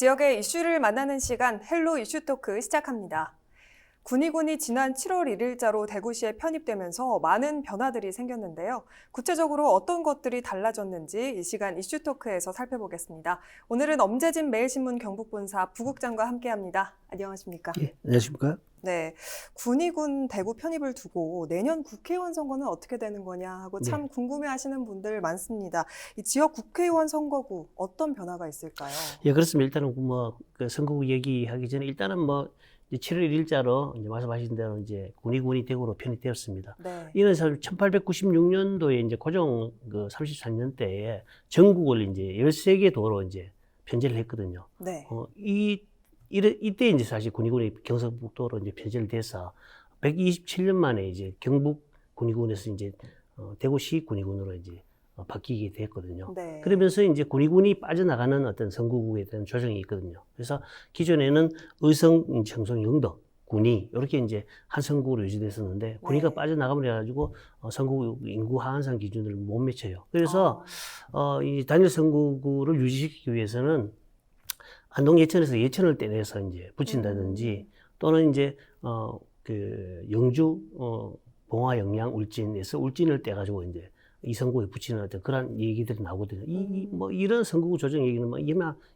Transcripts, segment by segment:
지역의 이슈를 만나는 시간 헬로 이슈 토크 시작합니다. 군위군이 지난 7월 1일자로 대구시에 편입되면서 많은 변화들이 생겼는데요. 구체적으로 어떤 것들이 달라졌는지 이 시간 이슈 토크에서 살펴보겠습니다. 오늘은 엄재진 매일신문 경북본사 부국장과 함께합니다. 안녕하십니까? 예, 안녕하십니까? 네, 군위군 대구 편입을 두고 내년 국회의원 선거는 어떻게 되는 거냐 하고 참 궁금해하시는 분들 많습니다. 이 지역 국회의원 선거구 어떤 변화가 있을까요? 예, 그렇습니다. 일단은 그 선거구 얘기하기 전에 일단은 7월 1일자로 이제 말씀하신 대로 이제 군위군이 대구로 편입되었습니다. 네. 이는 사실 1896년도에 이제 고종 그 33년대에 전국을 이제 13개 도로 이제 편제를 했거든요. 네. 이때 이제 사실 군위군이 경상북도로 이제 편제를 돼서 127년 만에 이제 경북 군위군에서 이제 대구시 군위군으로 이제 바뀌게 됐거든요. 네. 그러면서 이제 군위군이 빠져나가는 어떤 선거구에 대한 조정이 있거든요. 그래서 기존에는 의성, 청송, 영덕, 군위 이렇게 이제 한 선거구로 유지됐었는데 군위가 빠져나가면 해가지고 선거구 인구 하한선 기준을 못 미쳐요. 그래서 이 단일 선거구를 유지시키기 위해서는 안동 예천에서 예천을 떼내서 이제 붙인다든지 또는 이제 그 영주 봉화 영양 울진에서 울진을 떼가지고 이제 이 선거에 붙이는 어떤 그런 얘기들이 나오거든요. 이런 선거구 조정 얘기는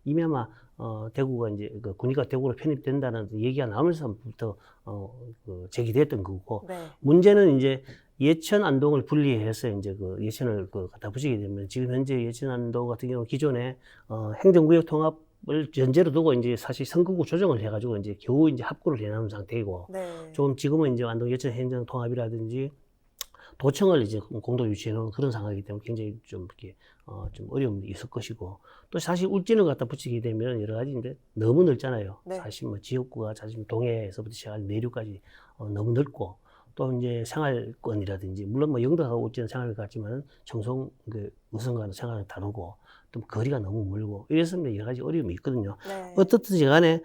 이미 대구가 이제 그 군위가 대구로 편입된다는 얘기가 나오면서부터 그 제기됐던 거고. 네. 문제는 이제 예천 안동을 분리해서 이제 그 예천을 갖다 붙이게 되면 지금 현재 예천 안동 같은 경우는 기존에 행정구역 통합을 전제로 두고 이제 사실 선거구 조정을 해가지고 이제 겨우 이제 합구를 해놓은 상태이고. 네. 좀 지금은 이제 안동 예천 행정 통합이라든지 도청을 이제 공동 유치해놓은 그런 상황이기 때문에 굉장히 좀 이렇게 좀 어려움이 있을 것이고 또 사실 울진을 갖다 붙이게 되면 여러 가지 이제 너무 넓잖아요. 네. 사실 지역구가 사실 동해에서부터 시작한 내륙까지 너무 넓고 또 이제 생활권이라든지 물론 영덕하고 울진은 생활을 같지만 청송 그 의성과는 생활을 다르고 또 거리가 너무 멀고 이래서 여러 가지 어려움이 있거든요. 네. 어떻든지 간에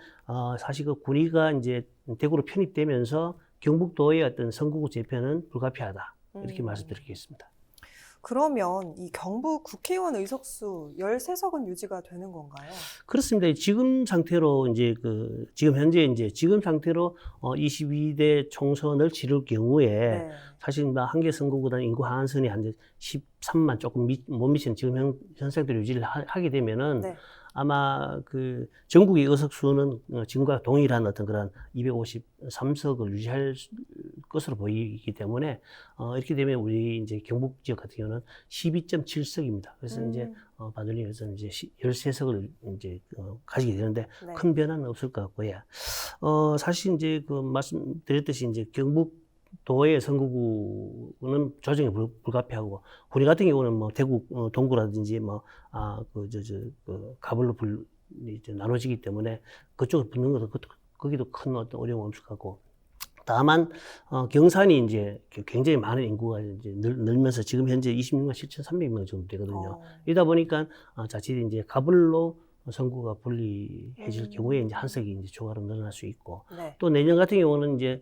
사실 그 군위가 이제 대구로 편입되면서 경북도의 어떤 선거구 재편은 불가피하다. 이렇게 말씀드리겠습니다. 그러면 이 경북 국회의원 의석수 13석은 유지가 되는 건가요? 그렇습니다. 지금 상태로 이제 지금 현재 이제 지금 상태로 22대 총선을 치를 경우에 사실 한 개 선거구당 인구 하한선이 한 13만 조금 못 미치는 지금 현 상태로 유지를 하게 되면은 아마 그 전국의 의석수는 지금과 동일한 어떤 그런 253석을 유지할 것으로 보이기 때문에 이렇게 되면 우리 이제 경북 지역 같은 경우는 12.7석입니다. 그래서 이제 반올림에서 이제 13석을 이제 가지게 되는데 큰 변화는 없을 것 같고요. 사실 이제 그 말씀드렸듯이 이제 경북도의 선거구는 조정이 불가피하고 군위 같은 경우는 대구 동구라든지 가불로 이제 나눠지기 때문에 그쪽으로 붙는 것도 거기도 큰 어떤 어려움 없을 것 같고 다만 경산이 이제 굉장히 많은 인구가 이제 늘면서 지금 현재 26만 7,300명 정도 되거든요. 이러다 보니까 자칫 이제 가불로 선거가 분리해질 경우에 이제 한 석이 이제 추가로 늘어날 수 있고 또 내년 같은 경우는 이제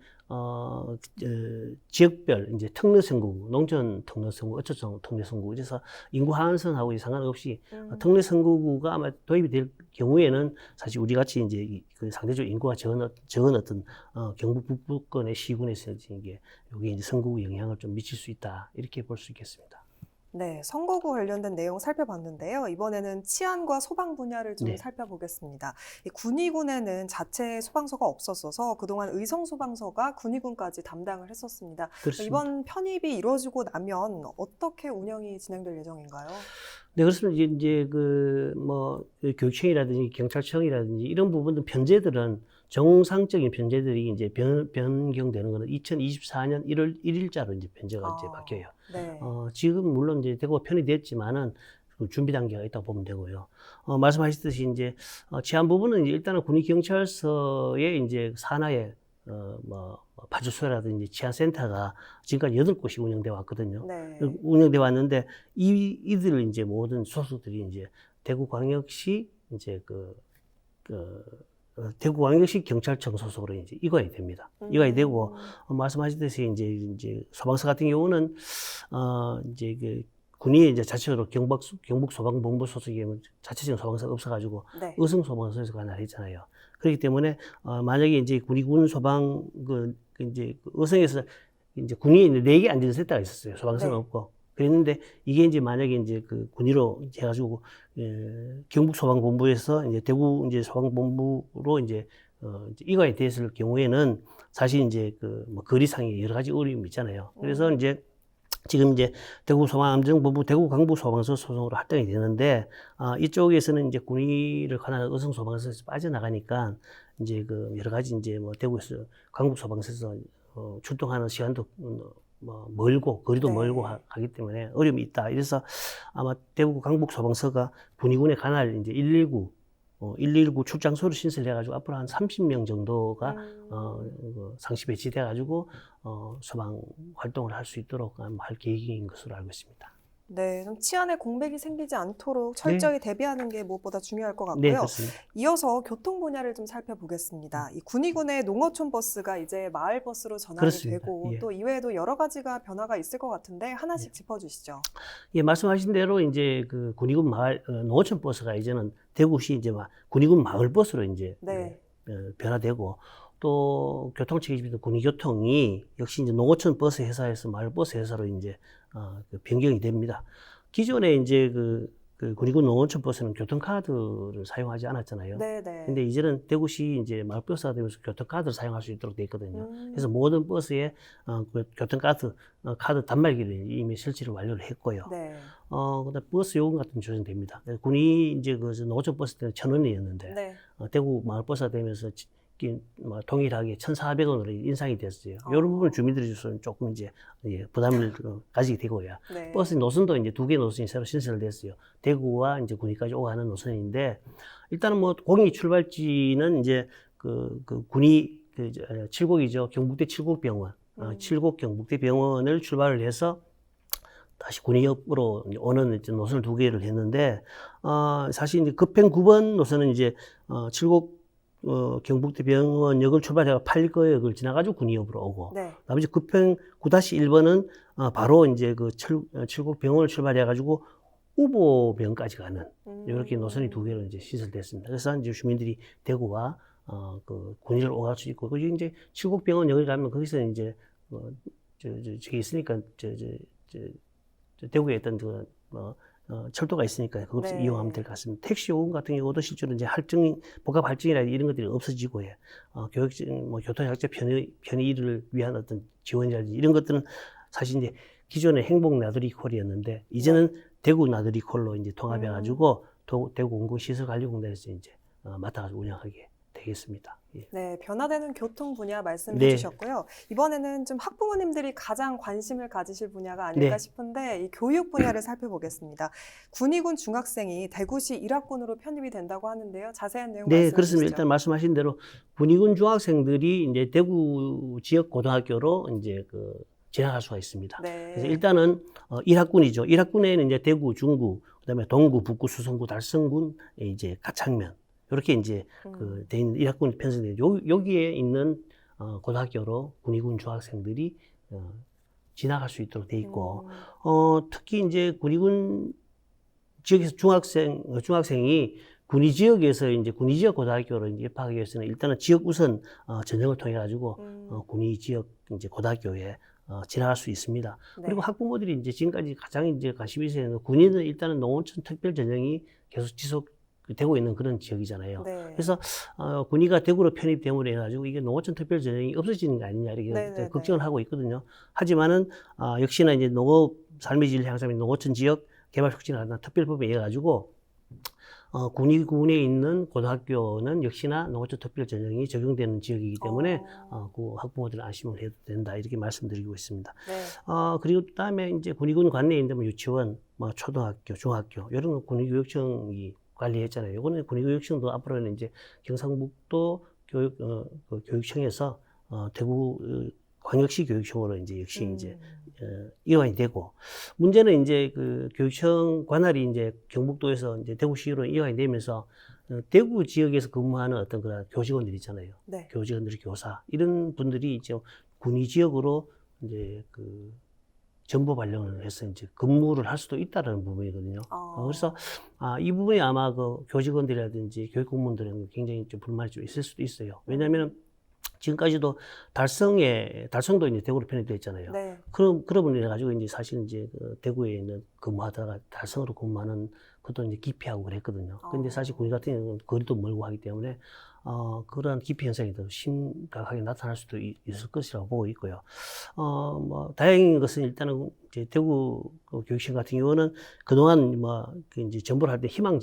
지역별 이제 특례 선거구, 농촌 특례 선거구, 어촌 특례 선거구 그래서 인구 하한선하고 상관없이 특례 선거구가 아마 도입이 될 경우에는 사실 우리 같이 이제 그 상대적으로 인구가 적은 어떤 경북 북부권의 시군에서 이게 이제 선거구 영향을 좀 미칠 수 있다 이렇게 볼 수 있겠습니다. 네, 선거구 관련된 내용 살펴봤는데요. 이번에는 치안과 소방 분야를 좀 살펴보겠습니다. 이 군위군에는 자체 소방서가 없었어서 그동안 의성소방서가 군위군까지 담당을 했었습니다. 그렇습니다. 이번 편입이 이루어지고 나면 어떻게 운영이 진행될 예정인가요? 네, 그렇습니다. 이제 교육청이라든지 경찰청이라든지 이런 부분들 편제들은 정상적인 편제들이 이제 변경되는 거는 2024년 1월 1일자로 이제 편제가 이제 바뀌어요. 지금 물론 이제 대구가 편입됐지만은 준비 단계가 있다고 보면 되고요. 말씀하셨듯이 이제 치안 부분은 이제 일단은 군위경찰서의 이제 산하에 파출소라든지 치안센터가 지금까지 8곳이 운영돼 왔거든요. 운영돼 왔는데 이들 이제 모든 소속들이 이제 대구광역시 이제 대구광역시 경찰청 소속으로 이제 이관이 됩니다. 이관이 되고 말씀하셨듯이 이제 소방서 같은 경우는 이제 군이 이제 자체적으로 경북 소방본부 소속이 자체적인 소방서가 없어가지고 네. 의성 소방서에서 관할했잖아요. 그렇기 때문에 만약에 이제 군의군 소방 이제 의성에서 이제 군이 이제 4개 안전 센터가 있었어요. 소방서는 네. 없고. 그랬는데 이게 이제 만약에 이제 그 군의로 해가지고 경북 소방본부에서 이제 대구 이제 소방본부로 이제 이제 이관이 됐을 경우에는 사실 이제 그 뭐 거리상의 여러 가지 어려움이 있잖아요. 그래서 이제 지금 이제 대구 소방안전본부 대구 강북 소방서 소속으로 활동이 되는데 이쪽에서는 이제 군의를 관할 의성 소방서에서 빠져나가니까 이제 그 여러 가지 이제 뭐 대구에서 강북 소방서에서 출동하는 시간도 뭐 멀고 거리도 네. 멀고 하기 때문에 어려움이 있다. 이래서 아마 대구 강북 소방서가 군의군에 관할 이제 119 출장소를 신설해가지고 앞으로 한 30명 정도가 상시 배치돼가지고 소방 활동을 할 수 있도록 할 계획인 것으로 알고 있습니다. 네, 좀 치안에 공백이 생기지 않도록 철저히 대비하는 게 무엇보다 중요할 것 같고요. 네, 그렇습니다. 이어서 교통 분야를 좀 살펴보겠습니다. 이 군의군의 농어촌 버스가 이제 마을 버스로 전환이 그렇습니다. 되고 예. 또 이외에도 여러 가지가 변화가 있을 것 같은데 하나씩 짚어주시죠. 예, 말씀하신 대로 이제 그 군의군 마을 농어촌 버스가 이제는 대구시 이제 군의군 마을 버스로 이제 네. 변화되고 또 교통 책임지는 군의교통이 역시 이제 농어촌 버스 회사에서 마을 버스 회사로 이제 그 변경이 됩니다. 기존에 이제 그 군의군 농어촌 버스는 교통카드를 사용하지 않았잖아요. 네, 네. 근데 이제는 대구시 이제 마을 버스가 되면서 교통카드를 사용할 수 있도록 돼 있거든요. 그래서 모든 버스에 그 교통카드 카드 단말기를 이미 설치를 완료를 했고요. 네. 그다음 버스 요금 같은 거 조정됩니다. 군이 이제 그 농어촌 버스 때는 1,000원이었는데 네. 대구 마을 버스가 되면서 동일하게 1,400원으로 인상이 됐어요. 이런 부분 주민들이 조금 이제 부담을 가지게 되고요. 네. 버스 노선도 이제 2개 노선이 새로 신설됐어요. 대구와 이제 군위까지 오고 가는 노선인데 일단은 뭐 공익 출발지는 이제 그 군이 칠곡이죠. 경북대 칠곡병원, 칠곡 경북대 병원을 출발을 해서 다시 군위역으로 오는 이제 노선을 2개를 했는데 사실 이제 급행 9번 노선은 이제 칠곡 경북대 병원역을 출발해서 팔거역을 지나가지고 군위역으로 오고, 네. 나머지 급행 9-1번은 바로 이제 그 칠곡 병원을 출발해가지고 우보병까지 가는 이렇게 노선이 2개로 이제 시설됐습니다. 그래서 이제 주민들이 대구와 그 군위를 오갈 수 있고, 그 이제 칠곡 병원역을 가면 거기서 이제 저기 있으니까 대구에 있던 철도가 있으니까 그것을 네. 이용하면 될 것 같습니다. 택시 요금 같은 경우도 실제로 이제 복합 할증이라 이런 것들이 없어지고, 교육적, 교통약자 편의를 위한 어떤 지원이라든지 이런 것들은 사실 이제 기존의 행복 나들이 콜이었는데 이제는 대구 나들이 콜로 이제 통합해가지고 대구 공공시설관리공단에서 이제 맡아가지고 운영하게 되겠습니다. 예. 네, 변화되는 교통 분야 말씀해 네. 주셨고요. 이번에는 좀 학부모님들이 가장 관심을 가지실 분야가 아닐까 네. 싶은데 이 교육 분야를 살펴보겠습니다. 군의군 중학생이 대구시 일학군으로 편입이 된다고 하는데요. 자세한 내용 네, 말씀해 그렇습니다. 주시죠. 일단 말씀하신 대로 군의군 중학생들이 이제 대구 지역 고등학교로 이제 진학할 수가 있습니다. 네. 그래서 일단은 1학군이죠. 1학군에는 이제 대구, 중구, 그다음에 동구, 북구, 수성구, 달성군, 이제 가창면 이렇게 이제 돼 있는 1학군이 편성되죠. 여기에 있는 고등학교로 군의군 중학생들이 진학할 수 있도록 돼 있고, 특히 이제 군의군 지역에서 중학생이 군의 지역에서 이제 군의 지역 고등학교로 이제 입학하기 위해서는 일단은 지역 우선 전형을 통해 가지고 군의 지역 이제 고등학교에 진학할 수 있습니다. 네. 그리고 학부모들이 이제 지금까지 가장 이제 관심이 있어요. 군인은 일단은 농어촌 특별 전형이 계속 지속되고 있는 그런 지역이잖아요. 네. 그래서 군의가 대구로 편입됨으로 해가지고 이게 농어촌 특별 전형이 없어지는 게 아니냐 이렇게 네. 걱정을 하고 있거든요. 하지만은 역시나 이제 농업 삶의 질 향상 및 농어촌 지역 개발 촉진을 하는 특별법에 의해 가지고 군의군에 있는 고등학교는 역시나 농어촌 특별 전형이 적용되는 지역이기 때문에 그 학부모들은 안심을 해도 된다 이렇게 말씀드리고 있습니다. 네. 그리고 그다음에 이제 군의군 관내에 있는 뭐 유치원, 뭐 초등학교, 중학교 이런 거 군의교육청이 관리했잖아요. 이거는 군의교육청도 앞으로는 이제 경상북도 교육청에서 대구 광역시 교육청으로 이제 역시 이제 이관이 되고, 문제는 이제 그 교육청 관할이 이제 경북도에서 이제 대구시로 이관이 되면서 대구 지역에서 근무하는 어떤 그런 교직원들 있잖아요. 네. 교직원들, 교사 이런 분들이 이제 군의 지역으로 이제 정보 발령을 해서 이제 근무를 할 수도 있다라는 부분이거든요. 그래서 이 부분이 아마 그 교직원들이라든지 교육 공무원들은 굉장히 좀 불만이 좀 있을 수도 있어요. 왜냐하면 지금까지도 달성도 이제 대구로 편입되어 있잖아요. 네. 그러면 이래 가지고 이제 사실 이제 그 대구에 있는 근무하다가 달성으로 근무하는 것도 이제 기피하고 그랬거든요. 근데 사실 군인 같은 경우는 거리도 멀고 하기 때문에 그러한 기피 현상이 더 심각하게 나타날 수도 있을 것이라고 보고 있고요. 뭐 다행인 것은 일단은 이제 대구 그 교육청 같은 경우는 그동안 그 이제 전보를 할 때 희망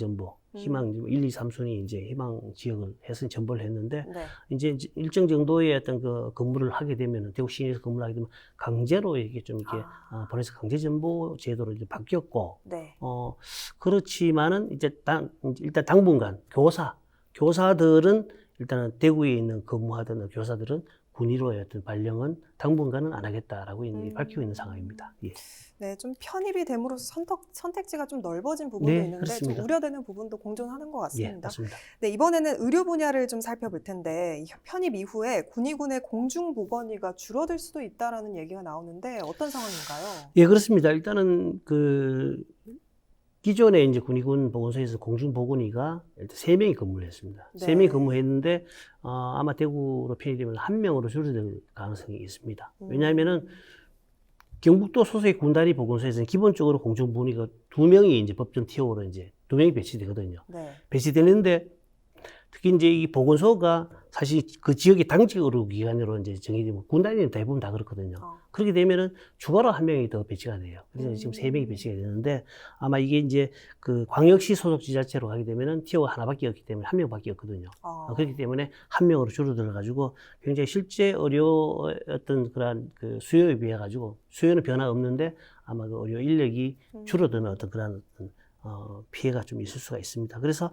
1, 2, 3순위 이제 희망 지역을 해서 전보를 했는데 네. 이제 일정 정도의 어떤 그 근무를 하게 되면 대구 시내에서 근무를 하게 되면 강제로 이렇게 좀 이렇게 보내서 강제 전보 제도로 이제 바뀌었고 네. 그렇지만은 이제 일단 당분간 교사들은 일단은 대구에 있는 근무하던 교사들은 군의로의 어떤 발령은 당분간은 안 하겠다라고 밝히고 있는 상황입니다. 예. 네, 좀 편입이 됨으로써 선택지가 좀 넓어진 부분도 네, 있는데 그렇습니다. 좀 우려되는 부분도 공존하는 것 예, 같습니다. 맞습니다. 네, 이번에는 의료 분야를 좀 살펴볼 텐데 이 편입 이후에 군의군의 공중보건의가 줄어들 수도 있다라는 얘기가 나오는데 어떤 상황인가요? 예, 그렇습니다. 일단은 그 기존에 이제 군의군 보건소에서 공중보건의가 일단 3명이 근무를 했습니다. 네. 3명이 근무했는데 아마 대구로 편입되면 1명으로 줄어들 가능성이 있습니다. 왜냐하면은 경북도 소속의 군단위 보건소에서는 기본적으로 공중보건의가 2명이 이제 법정 티오로 이제 2명이 배치되거든요. 네. 배치되는데 특히 이제 이 보건소가 사실 그 지역의 당직 의료기관으로 이제 정해지면 군단위는 대부분 다 그렇거든요. 그렇게 되면은 추가로 1명이 더 배치가 돼요. 그래서 지금 3명이 배치가 되는데 아마 이게 이제 그 광역시 소속 지자체로 가게 되면은 티오가 하나밖에 없기 때문에 1명밖에 없거든요. 그렇기 때문에 1명으로 줄어들어 가지고 굉장히 실제 의료 어떤 그런 그 수요에 비해 가지고 수요는 변화 없는데 아마 그 의료 인력이 줄어드는 어떤 그런 피해가 좀 있을 수가 있습니다. 그래서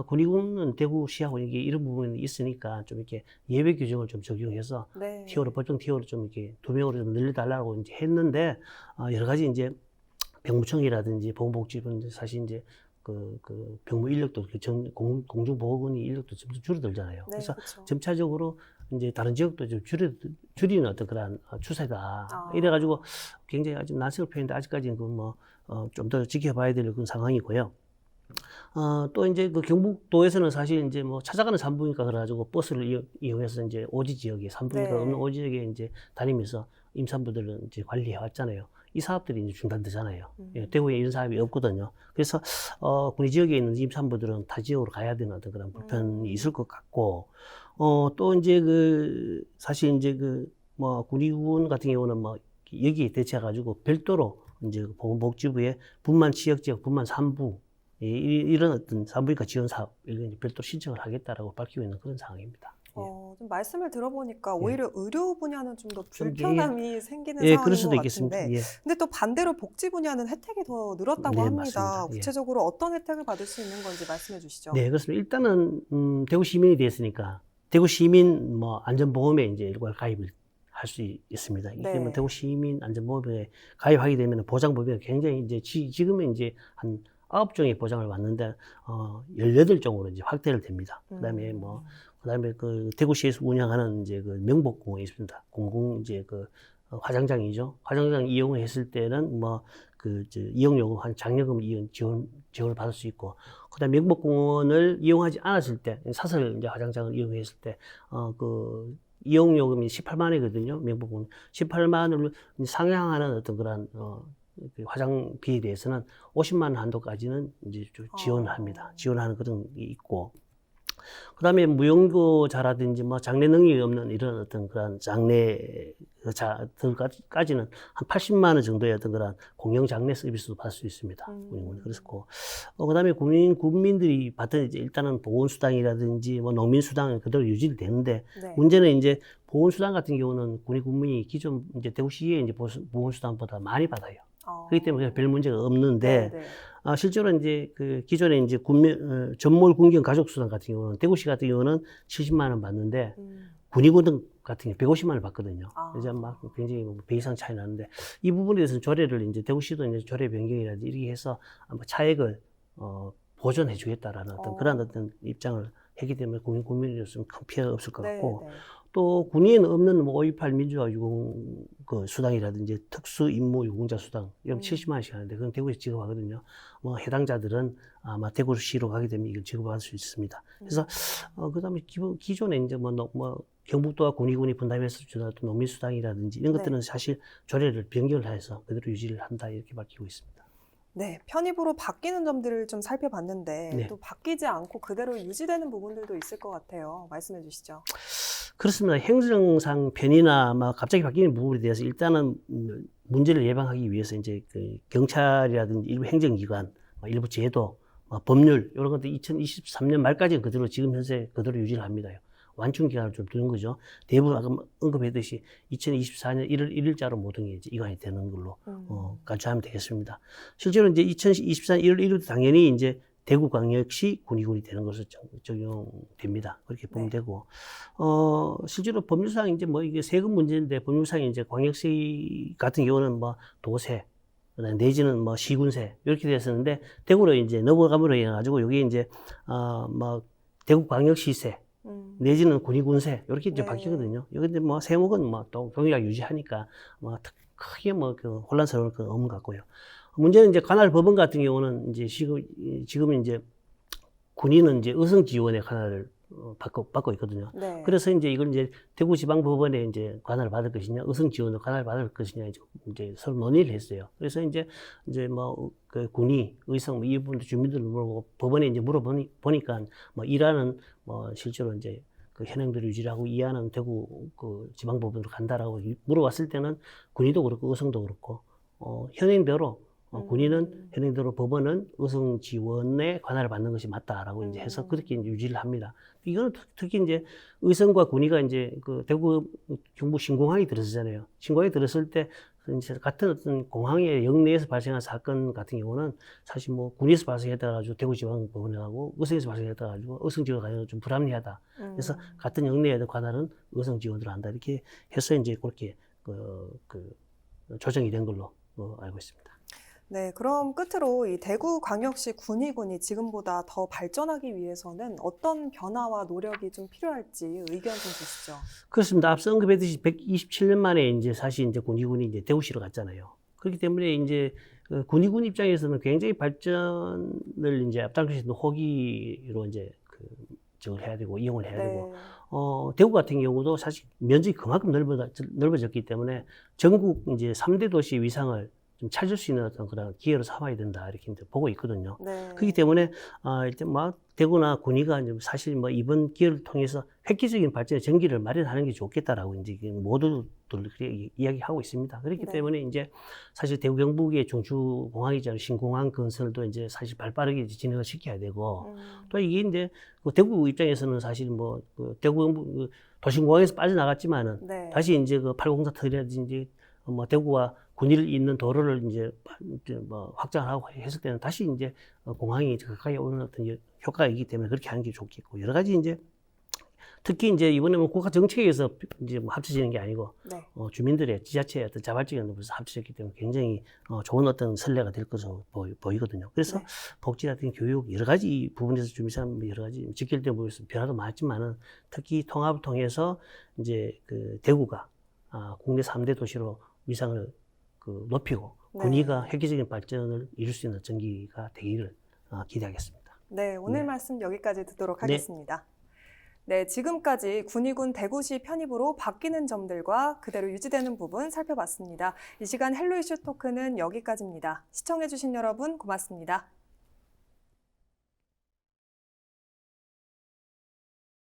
군의군은 대구시하고 이게 이런 부분이 있으니까 좀 이렇게 예외 규정을 좀 적용해서 네. 법정 티오를 좀 이렇게 2명으로 좀 늘려달라고 이제 했는데 여러 가지 이제 병무청이라든지 보건복지부는 사실 이제 그 병무 인력도 공중보건의 인력도 점점 줄어들잖아요. 네, 그래서 그렇죠. 점차적으로 이제 다른 지역도 좀 줄이는 어떤 그런 추세다. 이래가지고 굉장히 아주 난색을 표현했는데 아직까지는 좀 더 지켜봐야 될 그런 상황이고요. 또 이제 그 경북도에서는 사실 이제 찾아가는 산부인과 그래가지고 버스를 이용해서 이제 오지 지역에 산부인과 없는 오지 지역에 이제 다니면서 임산부들은 이제 관리해 왔잖아요. 이 사업들이 이제 중단되잖아요. 예, 대구에 이런 사업이 없거든요. 그래서 군의 지역에 있는 임산부들은 타 지역으로 가야 되는 어떤 그런 불편이 있을 것 같고, 또 이제 사실 이제 군의군 같은 경우는 여기에 대체해가지고 별도로 이제 보건복지부에 분만 지역, 분만 산부, 이런 어떤 산부인과 지원 사업, 이런 별도로 신청을 하겠다라고 밝히고 있는 그런 상황입니다. 좀 말씀을 들어보니까 오히려 의료 분야는 좀 더 좀 불편함이 생기는 그럴 상황인 수도 것 있겠습니다. 같은데 예. 근데 또 반대로 복지 분야는 혜택이 더 늘었다고 네, 합니다. 맞습니다. 예. 구체적으로 어떤 혜택을 받을 수 있는 건지 말씀해 주시죠. 네, 그렇습니다. 일단은 대구 시민이 됐으니까 대구 시민 안전보험에 이제 일괄 가입을 할 수 있습니다. 이게 대구 시민 안전보험에 가입하게 되면 보장 범위가 굉장히 이제 지금은 이제 한 9종의 보장을 받는데 18종으로 이제 확대를 됩니다. 그다음에 그 대구시에서 운영하는 이제 그 명복공원이 있습니다. 공공 이제 화장장이죠. 화장장 이용을 했을 때는 이용 요금 한 장려금 지원을 받을 수 있고, 그다음에 명복공원을 이용하지 않았을 때 사설 이제 화장장을 이용했을 때 이용 요금이 18만 원이거든요. 명복공원 18만을 상향하는 어떤 그런 화장비에 대해서는 50만 원 한도까지는 이제 지원을 합니다. 지원하는 그런 게 있고, 그 다음에 무용고자라든지 장래 능력이 없는 이런 어떤 그런 장래자들까지는 한 80만 원 정도의 어떤 그런 공영 장례 서비스도 받을 수 있습니다. 그렇고, 그 다음에 국민들이 받던 이제 일단은 보건수당이라든지 농민수당은 그대로 유지를 되는데, 문제는 이제 보건수당 같은 경우는 군민이 기존 이제 대구시에 이제 보건수당보다 많이 받아요. 그렇기 때문에 별 문제가 없는데, 실제로 이제 기존에 이제 전몰 군경 가족수당 같은 경우는 대구시 같은 경우는 70만 원 받는데 군의군 같은 경우 150만 원 받거든요. 이제 굉장히 배 이상 차이 나는데 이 부분에 대해서는 조례를 이제 대구시도 이제 조례 변경이라든지 이렇게 해서 차액을 보존해 주겠다라는 어떤 그런 어떤 입장을 했기 때문에 국민으로서는 큰 피해가 없을 것 같고, 또 군의에는 없는 뭐 5.18 민주화 유공 그 수당이라든지 특수 임무 유공자 수당 이런 70만 원씩 하는데 그건 대구에서 지급하거든요. 뭐 해당자들은 아마 대구시로 가게 되면 이걸 지급받을 수 있습니다. 그래서 그다음에 기존에 이제 뭐 경북도와 군이 분담해서 주던 농민 수당이라든지 이런 것들은 사실 조례를 변경을 해서 그대로 유지를 한다 이렇게 밝히고 있습니다. 네, 편입으로 바뀌는 점들을 좀 살펴봤는데 네. 또 바뀌지 않고 그대로 유지되는 부분들도 있을 것 같아요. 말씀해 주시죠. 그렇습니다. 행정상 편의나 막 갑자기 바뀌는 부분에 대해서 일단은 문제를 예방하기 위해서 이제 그 경찰이라든지 일부 행정기관, 일부 제도, 법률 이런 것들 2023년 말까지는 그대로 지금 현재 그대로 유지를 합니다. 완충 기간을 좀 두는 거죠. 대부분 아까 언급했듯이 2024년 1월 1일자로 모든 게 이제 이관이 되는 걸로 간주하면 되겠습니다. 실제로 이제 2024년 1월 1일부터 당연히 이제 대구광역시 군의군이 되는 것으로 적용됩니다. 그렇게 보면 되고, 실제로 법률상 이제 뭐 이게 세금 문제인데 법률상 이제 광역시 같은 경우는 뭐 도세, 내지는 뭐 시군세 이렇게 됐었는데 대구로 이제 넘어감으로 해가지고 여기 이제 뭐 대구광역시세 내지는 군의군세 이렇게 이제 바뀌거든요. 여기 뭐 세목은 뭐 또 동일하게 유지하니까 뭐 크게 뭐 그 혼란스러울 건 없는 것 같고요. 문제는 이제 관할 법원 같은 경우는 이제 지금은 이제 군인은 이제 의성 지원의 관할을 받고 있거든요. 네. 그래서 이제 이걸 이제 대구지방법원에 이제 관할을 받을 것이냐, 의성 지원을 관할을 받을 것이냐 이제 서로 논의를 했어요. 그래서 이제 뭐 그 군이 의성 뭐 이 부분도 주민들을 물어보고 법원에 이제 물어보니까 뭐 일하는 뭐 실제로 이제 그 현행대로 유지를 하고 이하는 대구 그 지방법원으로 간다라고 물어봤을 때는 군의도 그렇고 의성도 그렇고 현행대로 군인은 현행대로 법원은 의성 지원에 관할을 받는 것이 맞다라고 이제 해서 그렇게 이제 유지를 합니다. 이거는 특히 이제 의성과 군의가 이제 그 대구 경북 신공항이 들어서잖아요. 신공항이 들었을 때 이제 같은 어떤 공항의 역내에서 발생한 사건 같은 경우는 사실 뭐 군에서 발생했다 가지고 대구지방법원에 가고 의성에서 발생했다 가지고 의성지원 가면 좀 불합리하다. 그래서 같은 역내에 관할은 의성지원으로 한다 이렇게 해서 이제 그렇게 조정이 된 걸로 알고 있습니다. 네, 그럼 끝으로 이 대구광역시 군의군이 지금보다 더 발전하기 위해서는 어떤 변화와 노력이 좀 필요할지 의견 좀 주시죠. 그렇습니다. 앞서 언급했듯이 127년 만에 이제 사실 이제 군의군이 이제 대구시로 갔잖아요. 그렇기 때문에 이제 군의군 입장에서는 굉장히 발전을 이제 앞당길 수 있는 호기로 이제 저걸 해야 되고 이용을 해야 되고 대구 같은 경우도 사실 면적이 그만큼 넓어졌기 때문에 전국 이제 3대 도시 위상을 좀 찾을 수 있는 어떤 그런 기회로 삼아야 된다 이렇게 이제 보고 있거든요. 네. 그렇기 때문에 일단 막 대구나 군의가 이제 사실 뭐 이번 기회를 통해서 획기적인 발전의 전기를 마련하는 게 좋겠다라고 이제 모두들 그렇게 이야기하고 있습니다. 그렇기 때문에 이제 사실 대구 경북의 중추 공항이잖아요. 신공항 건설도 이제 사실 발빠르게 진행을 시켜야 되고 또 이게 이제 대구 입장에서는 사실 뭐 대구 경북 도심공항에서 빠져나갔지만은 다시 이제 그 804 터널이라든지 뭐 대구와 군의를 잇는 도로를 이제 뭐 확장하고 했을 때는 다시 이제 공항이 가까이 오는 어떤 효과가 있기 때문에 그렇게 하는 게 좋겠고 여러 가지 이제 특히 이제 이번에 뭐 국가 정책에서 이제 뭐 합쳐지는 게 아니고 주민들의 지자체의 어떤 자발적인 부분에서 합쳐졌기 때문에 굉장히 좋은 어떤 선례가 될 것으로 보이거든요. 그래서 복지라든지 교육 여러 가지 부분에서 주민사람 여러 가지 직결된 부분에서 변화도 많지만은 특히 통합을 통해서 이제 그 대구가 국내 3대 도시로 위상을 높이고 군의가 획기적인 발전을 이룰 수 있는 전기가 되기를 기대하겠습니다. 네, 오늘 말씀 여기까지 듣도록 하겠습니다. 네, 지금까지 군의군 대구시 편입으로 바뀌는 점들과 그대로 유지되는 부분 살펴봤습니다. 이 시간 헬로 이슈 토크는 여기까지입니다. 시청해주신 여러분 고맙습니다.